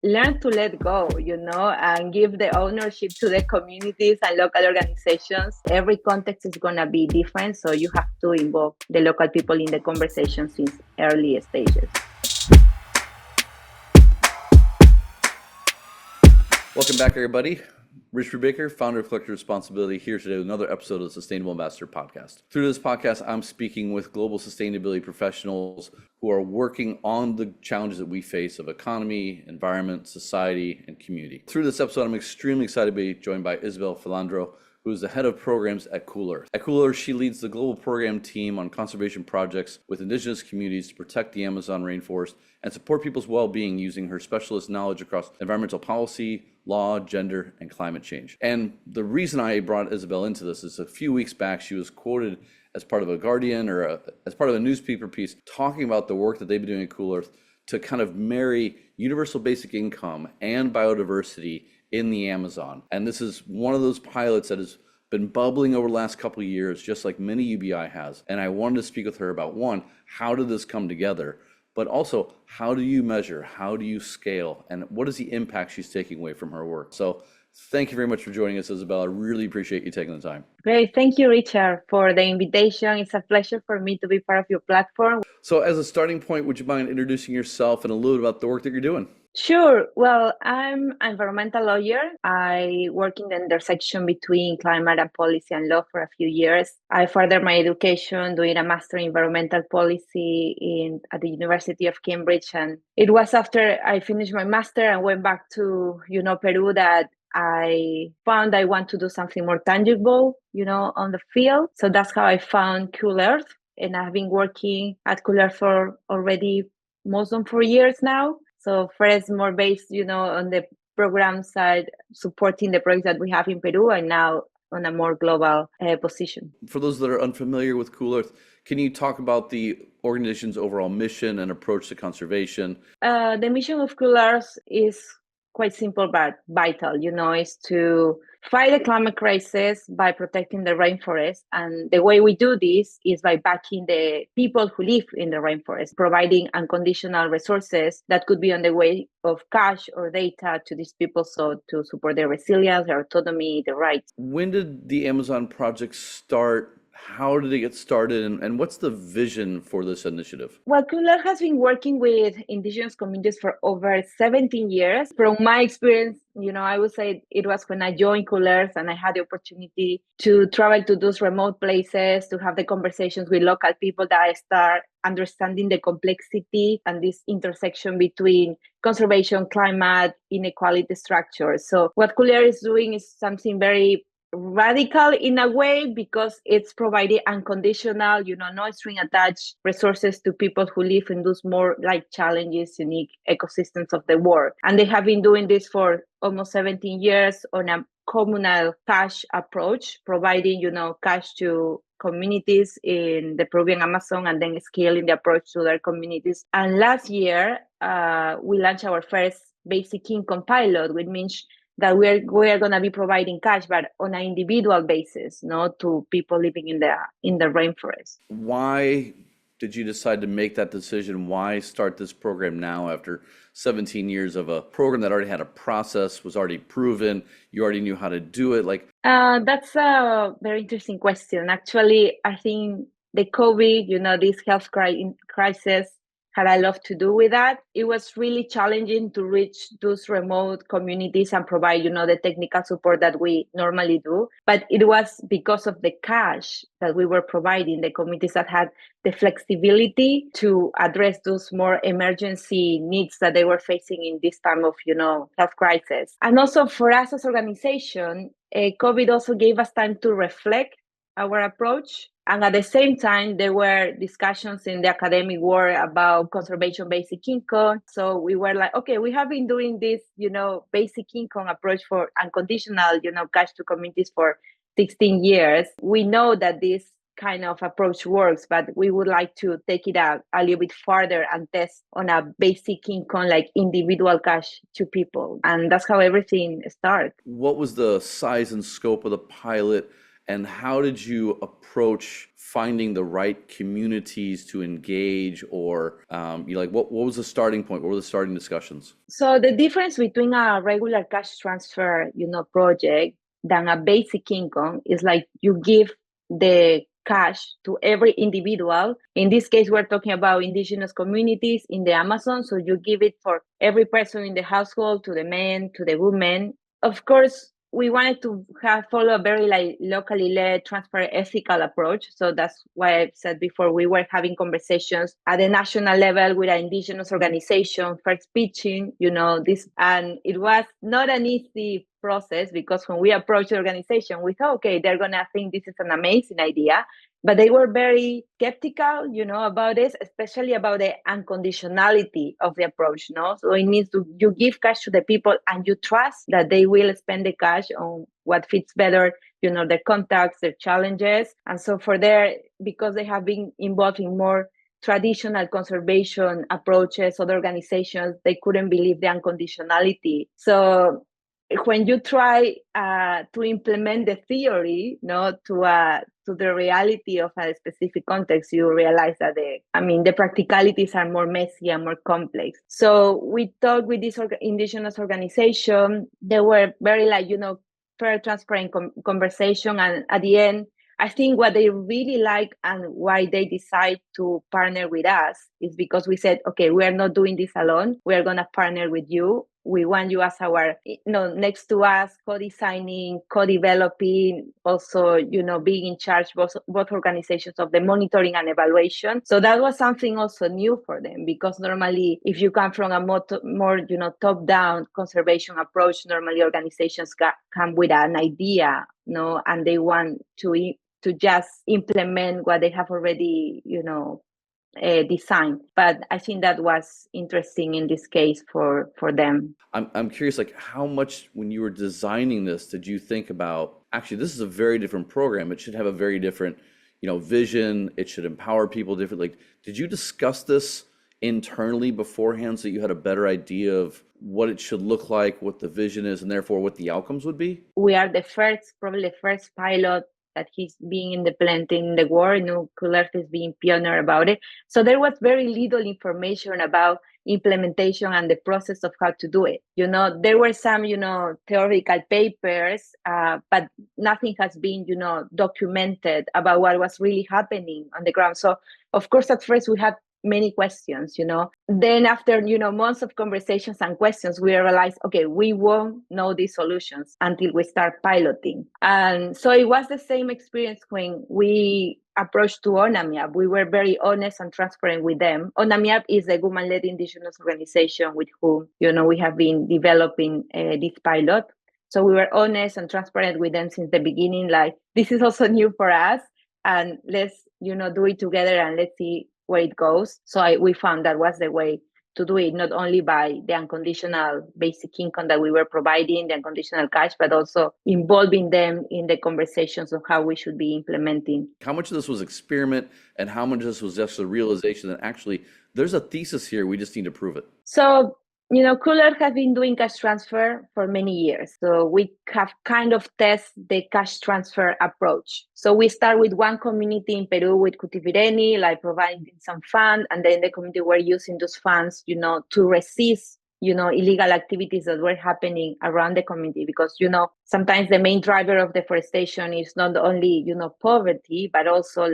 learn to let go, and give the ownership to the communities and local organizations. Every context is going to be different, so you have to involve the local people in the conversation since early stages. Welcome back, everybody. Rich Brubaker, founder of Collective Responsibility, here today with another episode of the Sustainable Ambassador Podcast. Through this podcast, I'm speaking with global sustainability professionals who are working on the challenges that we face of economy, environment, society, and community. Through this episode, I'm extremely excited to be joined by Isabel Felandro, who is the head of programs at Cool Earth. At Cool Earth, she leads the global program team on conservation projects with indigenous communities to protect the Amazon rainforest and support people's well-being using her specialist knowledge across environmental policy, law, gender, and climate change. And the reason I brought Isabel into this is a few weeks back, she was quoted as part of a Guardian or as part of a newspaper piece talking about the work that they've been doing at Cool Earth to kind of marry universal basic income and biodiversity in the Amazon. And this is one of those pilots that has been bubbling over the last couple of years, just like many UBI has. And I wanted to speak with her about, one, how did this come together? But also, how do you measure? How do you scale? And what is the impact she's taking away from her work? So thank you very much for joining us, Isabel. I really appreciate you taking the time. Great. Thank you, Richard, for the invitation. It's a pleasure for me to be part of your platform. So as a starting point, would you mind introducing yourself and a little bit about the work that you're doing? Sure. Well, I'm an environmental lawyer. I work in the intersection between climate and policy and law for a few years. I furthered my education doing a master in environmental policy at the University of Cambridge. And it was after I finished my master and went back to, Peru that I found I want to do something more tangible, on the field. So that's how I found Cool Earth. And I've been working at Cool Earth for already most than 4 years now. So first, more based, on the program side, supporting the projects that we have in Peru, and now on a more global position. For those that are unfamiliar with Cool Earth, can you talk about the organization's overall mission and approach to conservation? The mission of Cool Earth is quite simple but vital, is to fight the climate crisis by protecting the rainforest. And the way we do this is by backing the people who live in the rainforest, providing unconditional resources that could be on the way of cash or data to these people, so to support their resilience, their autonomy, their rights. When did the Amazon project start? How did it get started, and what's the vision for this initiative? Well, Cool Earth has been working with indigenous communities for over 17 years. From my experience, I would say it was when I joined Cool Earth and I had the opportunity to travel to those remote places, to have the conversations with local people, that I start understanding the complexity and this intersection between conservation, climate, inequality structures. So what Cool Earth is doing is something very radical in a way, because it's providing unconditional, no string attached resources to people who live in those more like challenges, unique ecosystems of the world. And they have been doing this for almost 17 years on a communal cash approach, providing, cash to communities in the Peruvian Amazon and then scaling the approach to their communities. And last year, we launched our first basic income pilot, which means that we are going to be providing cash, but on an individual basis, to people living in the rainforest. Why did you decide to make that decision? Why start this program now after 17 years of a program that already had a process, was already proven, you already knew how to do it? That's a very interesting question. Actually, I think the COVID, this health crisis had a lot to do with that. It was really challenging to reach those remote communities and provide, the technical support that we normally do. But it was because of the cash that we were providing the communities that had the flexibility to address those more emergency needs that they were facing in this time of, health crisis. And also for us as organization, COVID also gave us time to reflect our approach. And at the same time, there were discussions in the academic world about conservation basic income. So we were like, okay, we have been doing this, basic income approach for unconditional, cash to communities for 16 years. We know that this kind of approach works, but we would like to take it out a little bit further and test on a basic income, like individual cash to people. And that's how everything started. What was the size and scope of the pilot? And how did you approach finding the right communities to engage, or what was the starting point? What were the starting discussions? So the difference between a regular cash transfer, project than a basic income is like you give the cash to every individual. In this case, we're talking about indigenous communities in the Amazon. So you give it for every person in the household, to the men, to the women. Of course, we wanted to follow a very locally led, transparent, ethical approach. So that's why I said before, we were having conversations at the national level with an indigenous organization, first pitching, this, and it was not an easy process, because when we approached the organization, we thought, okay, they're gonna think this is an amazing idea. But they were very skeptical, about this, especially about the unconditionality of the approach. So it means you give cash to the people and you trust that they will spend the cash on what fits better, their contacts, their challenges. And so because they have been involved in more traditional conservation approaches, other organizations, they couldn't believe the unconditionality. So when you try to implement the theory, to the reality of a specific context, you realize that the practicalities are more messy and more complex. So we talked with this indigenous organization. They were very fair, transparent conversation, and at the end, I think what they really like and why they decide to partner with us is because we said, okay, we are not doing this alone. We are going to partner with you. We want you as our, next to us, co-designing, co-developing, also, being in charge, both organizations, of the monitoring and evaluation. So that was something also new for them, because normally if you come from a more top-down conservation approach, normally organizations come with an idea, and they want to just implement what they have already, design. But I think that was interesting in this case for them. I'm curious, how much, when you were designing this, did you think about, actually, this is a very different program. It should have a very different, vision. It should empower people differently. Did you discuss this internally beforehand so you had a better idea of what it should look like, what the vision is, and therefore what the outcomes would be? We are probably the first pilot that he's being implemented in the world. Coolers is being pioneer about it. So there was very little information about implementation and the process of how to do it. There were some, theoretical papers, but nothing has been, documented about what was really happening on the ground. So, of course, at first we had many questions, Then after, months of conversations and questions, we realized, okay, we won't know these solutions until we start piloting. And so it was the same experience when we approached to ONAMIAP. We were very honest and transparent with them. ONAMIAP is a woman-led indigenous organization with whom, we have been developing this pilot. So we were honest and transparent with them since the beginning, this is also new for us, and let's, do it together and let's see where it goes. So we found that was the way to do it, not only by the unconditional basic income that we were providing, the unconditional cash, but also involving them in the conversations of how we should be implementing. How much of this was experiment and how much of this was just a realization that actually there's a thesis here, we just need to prove it? So, Cooler has been doing cash transfer for many years. So we have kind of tested the cash transfer approach. So we start with one community in Peru with Cutivireni, providing some fund, and then the community were using those funds, to resist, illegal activities that were happening around the community. Because, sometimes the main driver of deforestation is not only, poverty, but also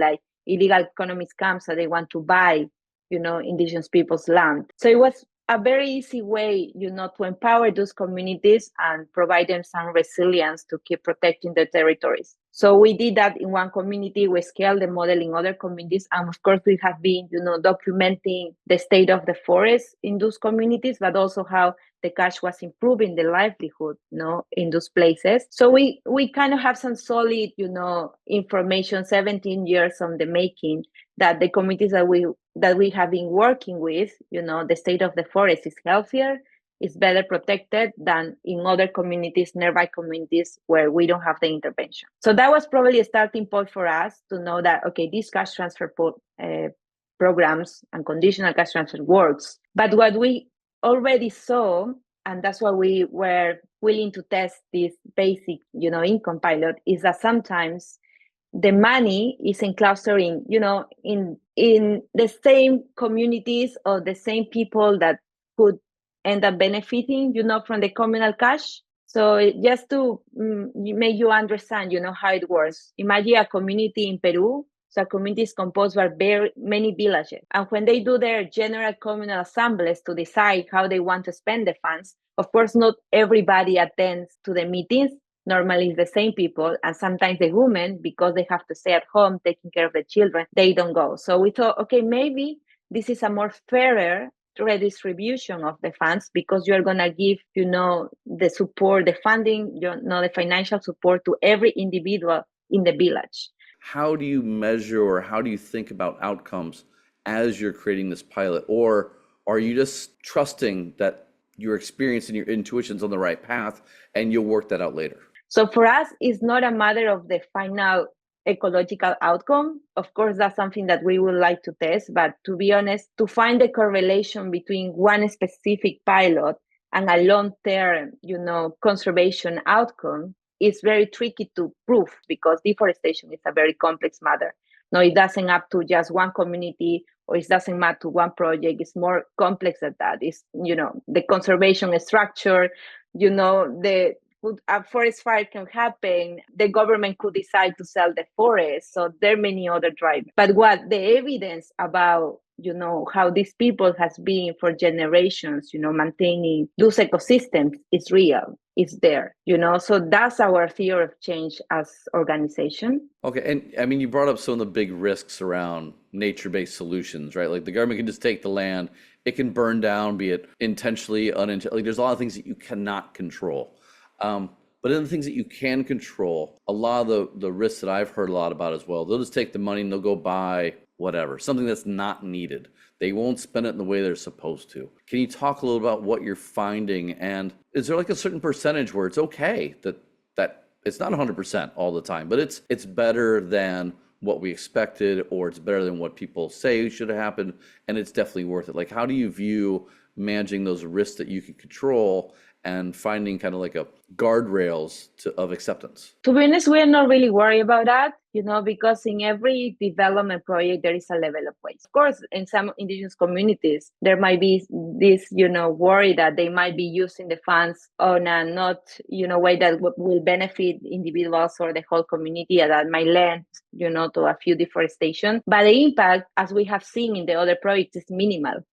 illegal economic scams that they want to buy, indigenous people's land. So it was a very easy way, to empower those communities and provide them some resilience to keep protecting their territories. So we did that in one community. We scaled the model in other communities. And of course, we have been, documenting the state of the forest in those communities, but also how the cash was improving the livelihood, in those places. So we kind of have some solid, information, 17 years on the making, that the communities that we have been working with, the state of the forest is healthier, is better protected than in other communities, nearby communities where we don't have the intervention. So that was probably a starting point for us to know that, okay, these cash transfer programs and conditional cash transfer works. But what we already saw, and that's why we were willing to test this basic, income pilot, is that sometimes the money isn't clustering, in the same communities or the same people that could end up benefiting, from the communal cash. So just to make you understand, how it works. Imagine a community in Peru. So a community is composed by very many villages. And when they do their general communal assemblies to decide how they want to spend the funds, of course, not everybody attends to the meetings. Normally it's the same people, and sometimes the women, because they have to stay at home taking care of the children, they don't go. So we thought, okay, maybe this is a more fairer redistribution of the funds, because you're going to give, the support, the funding, the financial support to every individual in the village. How do you measure, or how do you think about outcomes as you're creating this pilot? Or are you just trusting that your experience and your intuition's on the right path and you'll work that out later? So for us, it's not a matter of the final ecological outcome. Of course, that's something that we would like to test. But to be honest, to find the correlation between one specific pilot and a long-term, conservation outcome is very tricky to prove, because deforestation is a very complex matter. No, it doesn't up to just one community, or it doesn't matter to one project. It's more complex than that. It's, the conservation structure, a forest fire can happen. The government could decide to sell the forest. So there are many other drivers. But what the evidence about, how these people has been for generations, maintaining those ecosystems is real. It's there, So that's our theory of change as organization. Okay. And I mean, you brought up some of the big risks around nature-based solutions, right? Like the government can just take the land. It can burn down, be it intentionally, unintentionally. There's a lot of things that you cannot control. But in the things that you can control, a lot of the risks that I've heard a lot about as well, they'll just take the money and they'll go buy whatever, something that's not needed. They won't spend it in the way they're supposed to. Can you talk a little about what you're finding? And is there like a certain percentage where it's okay that it's not 100% all the time, but it's better than what we expected, or it's better than what people say should have happened, and it's definitely worth it? Like, how do you view managing those risks that you can control and finding kind of like a guardrails of acceptance? To be honest, we're not really worried about that, because in every development project, there is a level of waste. Of course, in some indigenous communities, there might be this, worry that they might be using the funds on a not, way that will benefit individuals or the whole community, that might lead, to a few deforestation. But the impact, as we have seen in the other projects, is minimal.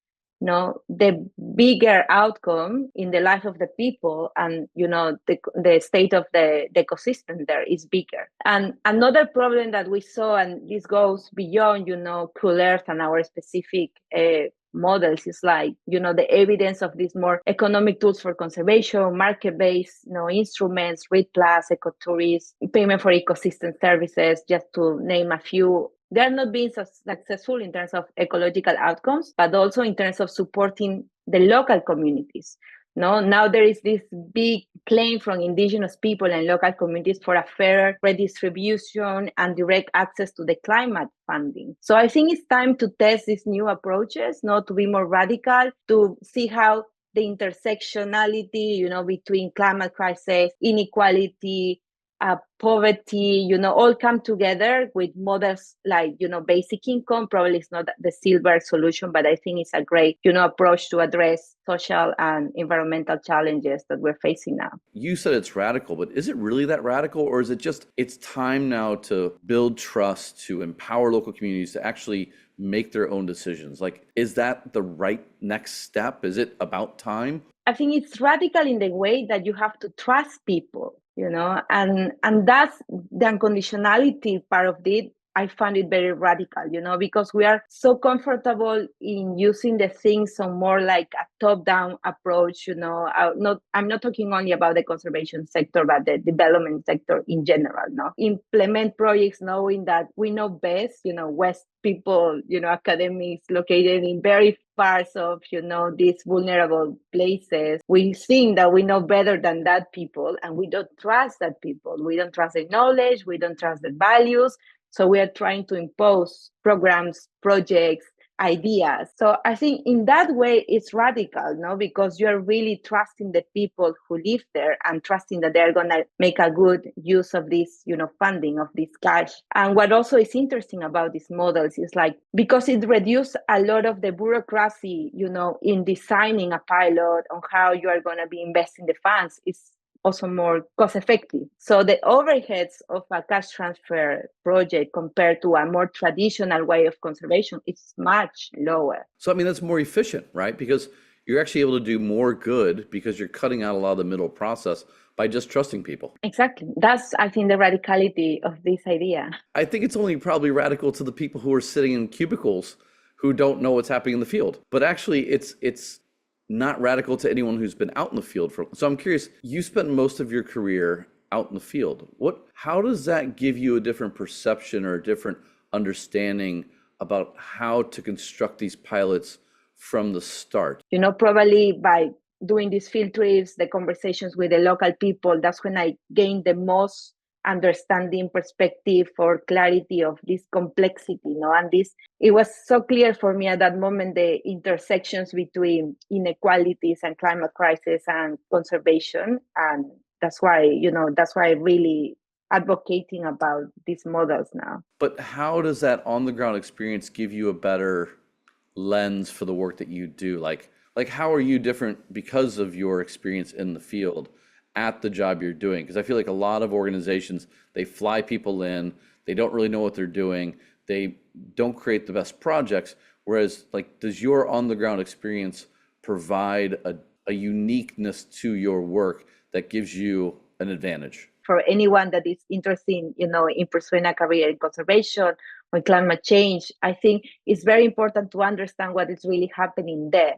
The bigger outcome in the life of the people and, the state of the ecosystem there is bigger. And another problem that we saw, and this goes beyond, Cool Earth and our specific models, is like, the evidence of these more economic tools for conservation, market-based, instruments, REIT+, ecotourism, payment for ecosystem services, just to name a few. They're not being so successful in terms of ecological outcomes, but also in terms of supporting the local communities. Now there is this big claim from indigenous people and local communities for a fairer redistribution and direct access to the climate funding. So I think it's time to test these new approaches, to be more radical, to see how the intersectionality, between climate crisis, inequality, poverty, all come together with models like, basic income. Probably it's not the silver solution, but I think it's a great, approach to address social and environmental challenges that we're facing now. You said it's radical, but is it really that radical? Or is it just, it's time now to build trust, to empower local communities to actually make their own decisions? Like, is that the right next step? Is it about time? I think it's radical in the way that you have to trust people, and that's the unconditionality part of it. I found it very radical, because we are so comfortable in using the things on more like a top-down approach, I'm not talking only about the conservation sector, but the development sector in general, Implement projects knowing that we know best, West people, academics located in very parts of, these vulnerable places. We think that we know better than that people, and we don't trust that people. We don't trust their knowledge. We don't trust their values. So we are trying to impose programs, projects, ideas. So I think in that way, it's radical, no? Because you're really trusting the people who live there and trusting that they're going to make a good use of this, funding, of this cash. And what also is interesting about these models is like, because it reduces a lot of the bureaucracy, in designing a pilot on how you are going to be investing the funds, is also more cost effective. So the overheads of a cash transfer project compared to a more traditional way of conservation is much lower. So, I mean, that's more efficient, right? Because you're actually able to do more good because you're cutting out a lot of the middle process by just trusting people. Exactly. That's, I think, the radicality of this idea. I think it's only probably radical to the people who are sitting in cubicles who don't know what's happening in the field. But actually, it's not radical to anyone who's been out in the field for. So I'm curious, you spent most of your career out in the field. How does that give you a different perception or a different understanding about how to construct these pilots from the start? Probably by doing these field trips, the conversations with the local people, that's when I gained the most understanding, perspective, or clarity of this complexity, and it was so clear for me at that moment, the intersections between inequalities and climate crisis and conservation. And that's why I really advocating about these models now. But how does that on the ground experience give you a better lens for the work that you do? Like how are you different because of your experience in the field at the job you're doing? Because I feel like a lot of organizations, they fly people in, they don't really know what they're doing, they don't create the best projects. Whereas, like, does your on the ground experience provide a uniqueness to your work that gives you an advantage? For anyone that is interested in pursuing a career in conservation or climate change, I think it's very important to understand what is really happening there.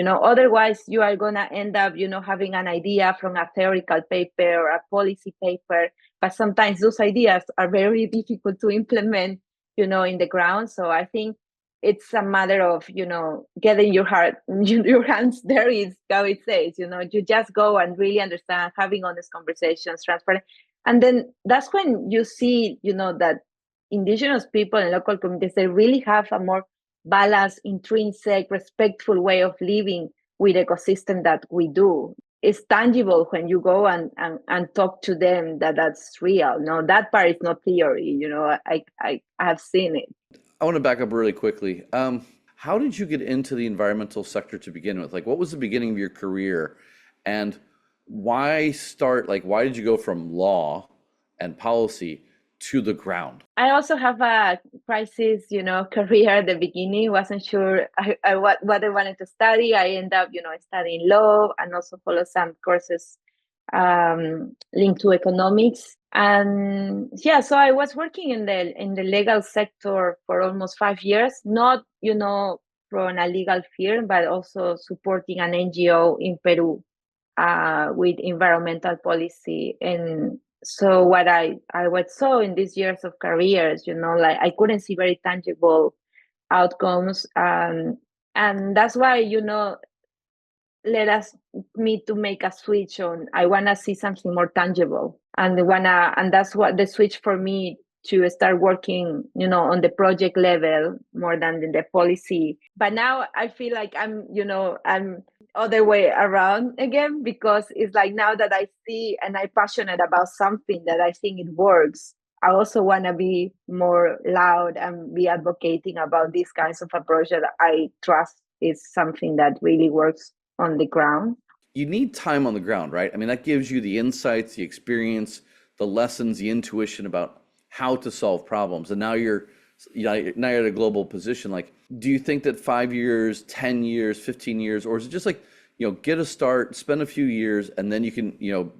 Otherwise you are going to end up, having an idea from a theoretical paper or a policy paper, but sometimes those ideas are very difficult to implement, in the ground. So I think it's a matter of, getting your hands dirty, is how it says, you just go and really understand, having honest conversations, transparent. And then that's when you see, that indigenous people and local communities, they really have a more balanced, intrinsic, respectful way of living with ecosystem that we do. It's tangible when you go and talk to them, that's real. No, that part is not theory. I have seen it. I want to back up really quickly. How did you get into the environmental sector to begin with? Like, what was the beginning of your career, and why did you go from law and policy to the ground? I also have a crisis, career at the beginning. Wasn't sure what I wanted to study. I ended up, studying law and also follow some courses linked to economics. And yeah, so I was working in the legal sector for almost 5 years, not, from a legal firm, but also supporting an NGO in Peru with environmental policy. And so what I saw in these years of careers, like I couldn't see very tangible outcomes. And that's why, me to make a switch on, I want to see something more tangible, and that's what the switch for me to start working, on the project level more than in the policy. But now I feel like I'm other way around again, because it's like now that I see and I'm passionate about something that I think it works, I also want to be more loud and be advocating about these kinds of approach that I trust is something that really works on the ground. You need time on the ground, right? I mean, that gives you the insights, the experience, the lessons, the intuition about how to solve problems. And now you're at a global position. Like, do you think that 5 years, 10 years, 15 years, or is it just like, get a start, spend a few years, and then you can,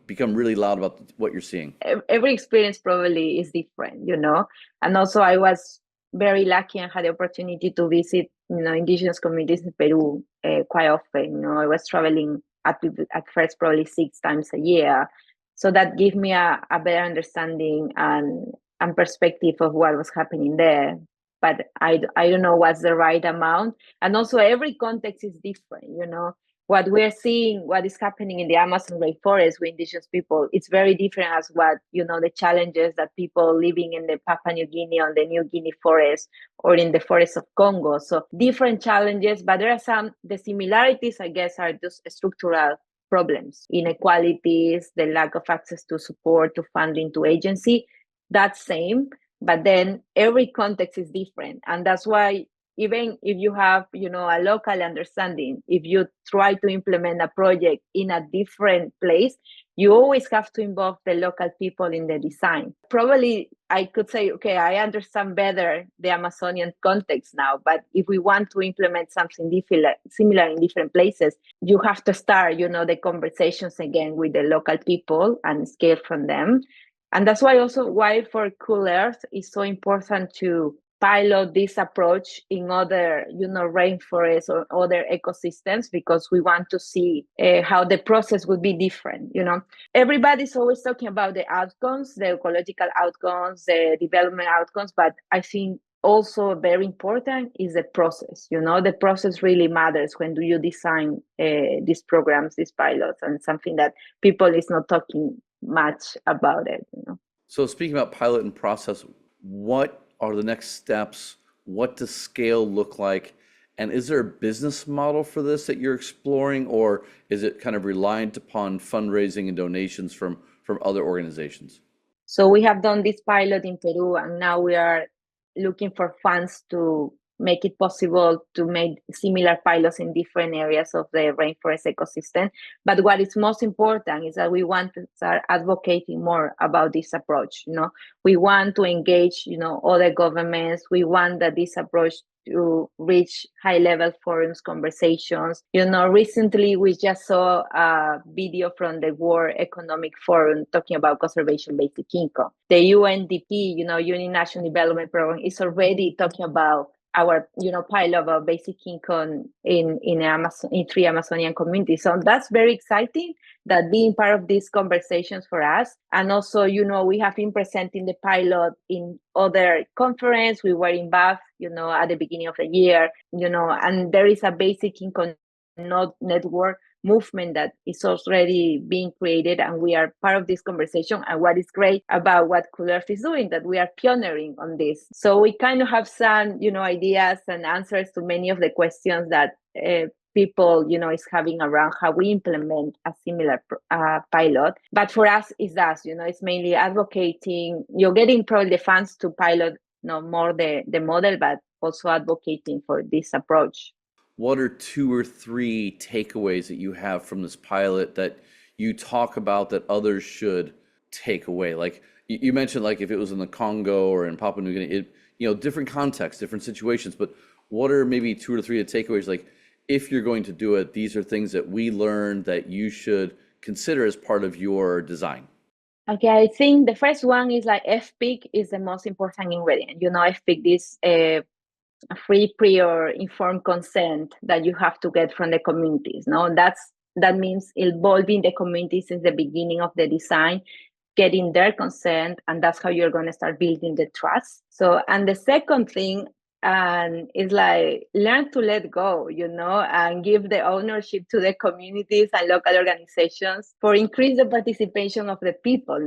become really loud about what you're seeing? Every experience probably is different, and also I was very lucky and had the opportunity to visit, indigenous communities in Peru quite often. I was traveling at first probably 6 times a year. So that gave me a better understanding and perspective of what was happening there. But I don't know what's the right amount. And also every context is different, what we're seeing, what is happening in the Amazon rainforest with indigenous people, it's very different as what, the challenges that people living in the Papua New Guinea or the New Guinea forest or in the forest of Congo. So different challenges, but there are the similarities, I guess, are just structural problems, inequalities, the lack of access to support, to funding, to agency. That's same, but then every context is different. And that's why even if you have, a local understanding, if you try to implement a project in a different place, you always have to involve the local people in the design. Probably I could say, okay, I understand better the Amazonian context now, but if we want to implement something similar in different places, you have to start, the conversations again with the local people and scale from them. And that's why for Cool Earth it's so important to pilot this approach in other, rainforests or other ecosystems, because we want to see how the process would be different. Everybody's always talking about the outcomes, the ecological outcomes, the development outcomes, but I think also very important is the process. The process really matters when do you design these programs, these pilots, and something that people is not talking much about it. So speaking about pilot and process, what are the next steps? What does scale look like? And is there a business model for this that you're exploring, or is it kind of reliant upon fundraising and donations from other organizations? So we have done this pilot in Peru, and now we are looking for funds to make it possible to make similar pilots in different areas of the rainforest ecosystem. But what is most important is that we want to start advocating more about this approach. We want to engage, other governments. We want that this approach to reach high-level forums, conversations. Recently we just saw a video from the World Economic Forum talking about conservation basic income. The UNDP, United Nations Development Program, is already talking about our, pilot of basic income in 3 Amazonian communities. So that's very exciting, that being part of these conversations for us. And also, we have been presenting the pilot in other conference. We were in Bath, at the beginning of the year, and there is a basic income network movement that is already being created, and we are part of this conversation. And what is great about what Cool Earth is doing, that we are pioneering on this. So we kind of have some, ideas and answers to many of the questions that people, is having around how we implement a similar pilot. But for us, it's mainly advocating, you're getting probably the funds to pilot, more the model, but also advocating for this approach. What are 2 or 3 takeaways that you have from this pilot that you talk about that others should take away? Like you mentioned, like if it was in the Congo or in Papua New Guinea, different contexts, different situations, but what are maybe 2 or 3 takeaways? Like, if you're going to do it, these are things that we learned that you should consider as part of your design. Okay, I think the first one is like FPIC is the most important ingredient. FPIC is a free, prior, informed consent that you have to get from the communities. That means involving the communities since the beginning of the design, getting their consent, and that's how you're going to start building the trust. So, and the second thing is like learn to let go, and give the ownership to the communities and local organizations for increase the participation of the people.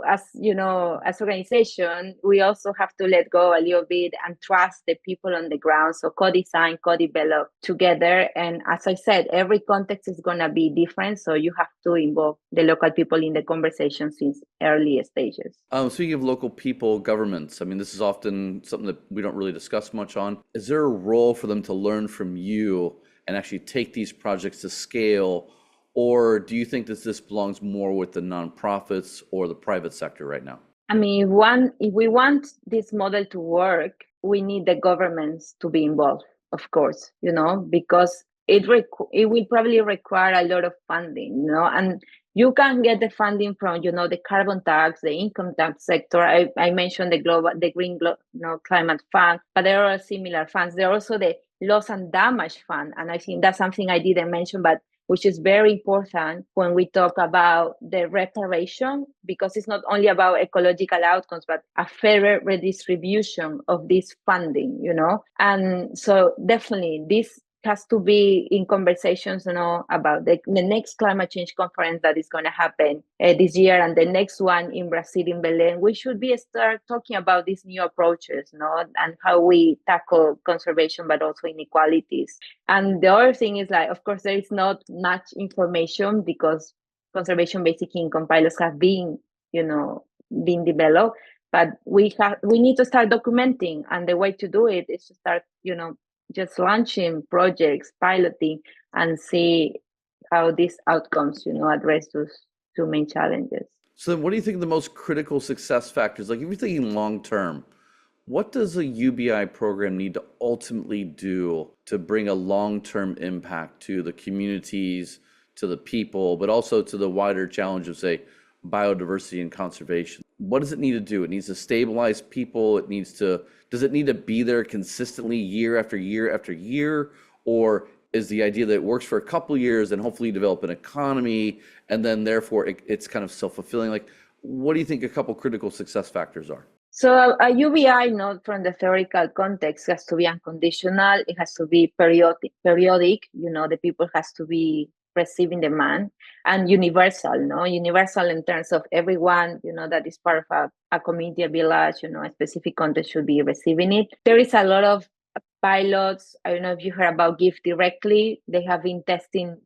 As organization, we also have to let go a little bit and trust the people on the ground. So co-design, co-develop together. And as I said, every context is going to be different. So you have to involve the local people in the conversation since early stages. Speaking of local people, governments, I mean, this is often something that we don't really discuss much on. Is there a role for them to learn from you and actually take these projects to scale? Or do you think that this belongs more with the nonprofits or the private sector right now? I mean, if we want this model to work, we need the governments to be involved, of course, because it will probably require a lot of funding, and you can get the funding from, the carbon tax, the income tax sector. I mentioned the Green Climate Fund, but there are similar funds. There are also the loss and damage fund, and I think that's something I didn't mention, but which is very important when we talk about the reparation, because it's not only about ecological outcomes, but a fairer redistribution of this funding, And so definitely this has to be in conversations, about the next climate change conference that is going to happen this year, and the next one in Brazil, in Belém. We should start talking about these new approaches, and how we tackle conservation, but also inequalities. And the other thing is, like, of course, there is not much information because conservation basic income pilots have been, being developed. But we need to start documenting, and the way to do it is to start, just launching projects, piloting, and see how these outcomes, address those two main challenges. So then what do you think the most critical success factors, like if you're thinking long term, what does a UBI program need to ultimately do to bring a long-term impact to the communities, to the people, but also to the wider challenge of, say, biodiversity and conservation? What does it need to do? It needs to stabilize people. Does it need to be there consistently year after year after year? Or is the idea that it works for a couple of years and hopefully develop an economy, and then therefore it's kind of self-fulfilling? Like, what do you think a couple critical success factors are? So a UBI, not from the theoretical context, has to be unconditional. It has to be periodic. The people has to be receiving demand, and universal, universal in terms of everyone, that is part of a community, a village, a specific context should be receiving it. There is a lot of pilots. I don't know if you heard about Give Directly. They have been testing,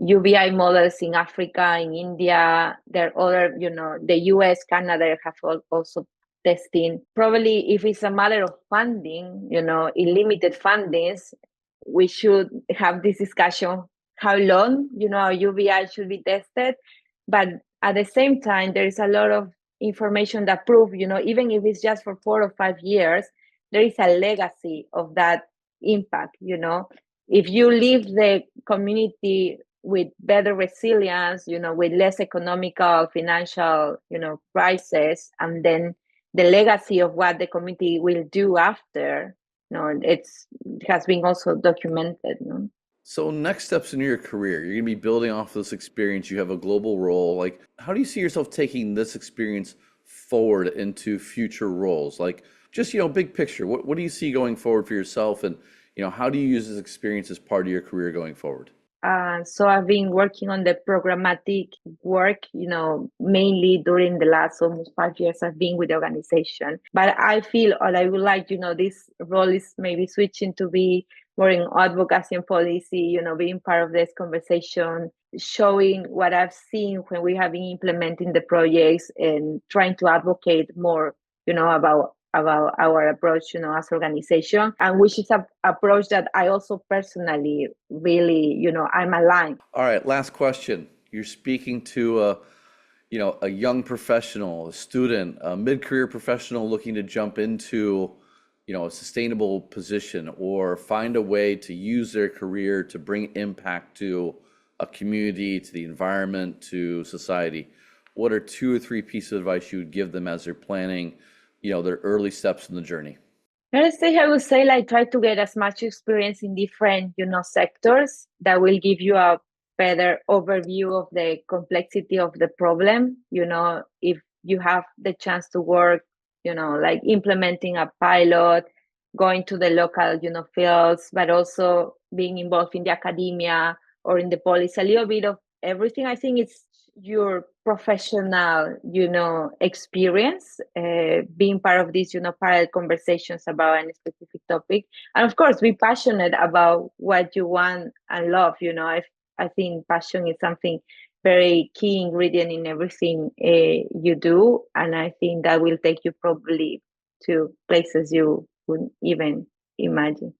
UBI models in Africa, in India. There are other, the US, Canada have also testing. Probably if it's a matter of funding, unlimited fundings, we should have this discussion how long, our UBI should be tested. But at the same time, there is a lot of information that prove, even if it's just for 4 or 5 years, there is a legacy of that impact. If you leave the community with better resilience, with less economical, financial, crisis, and then the legacy of what the community will do after, it has been also documented. So next steps in your career, you're going to be building off this experience. You have a global role. Like, how do you see yourself taking this experience forward into future roles? Like, just, big picture, what do you see going forward for yourself? And, how do you use this experience as part of your career going forward? So I've been working on the programmatic work, mainly during the last almost 5 years I've been with the organization. But I feel, or I would like, this role is maybe switching to be more in advocacy and policy, being part of this conversation, showing what I've seen when we have been implementing the projects, and trying to advocate more, about our approach, as organization, and which is an approach that I also personally really, I'm aligned. All right, last question. You're speaking to a young professional, a student, a mid-career professional looking to jump into, a sustainable position or find a way to use their career to bring impact to a community, to the environment, to society. What are 2 or 3 pieces of advice you would give them as they're planning, their early steps in the journey? Honestly, I would say, like, try to get as much experience in different, sectors that will give you a better overview of the complexity of the problem. If you have the chance to work, like implementing a pilot, going to the local, fields, but also being involved in the academia or in the policy, a little bit of everything. I think it's your professional, experience, being part of these, parallel conversations about any specific topic. And of course, be passionate about what you want and love. I think passion is something very key ingredient in everything you do. And I think that will take you probably to places you wouldn't even imagine.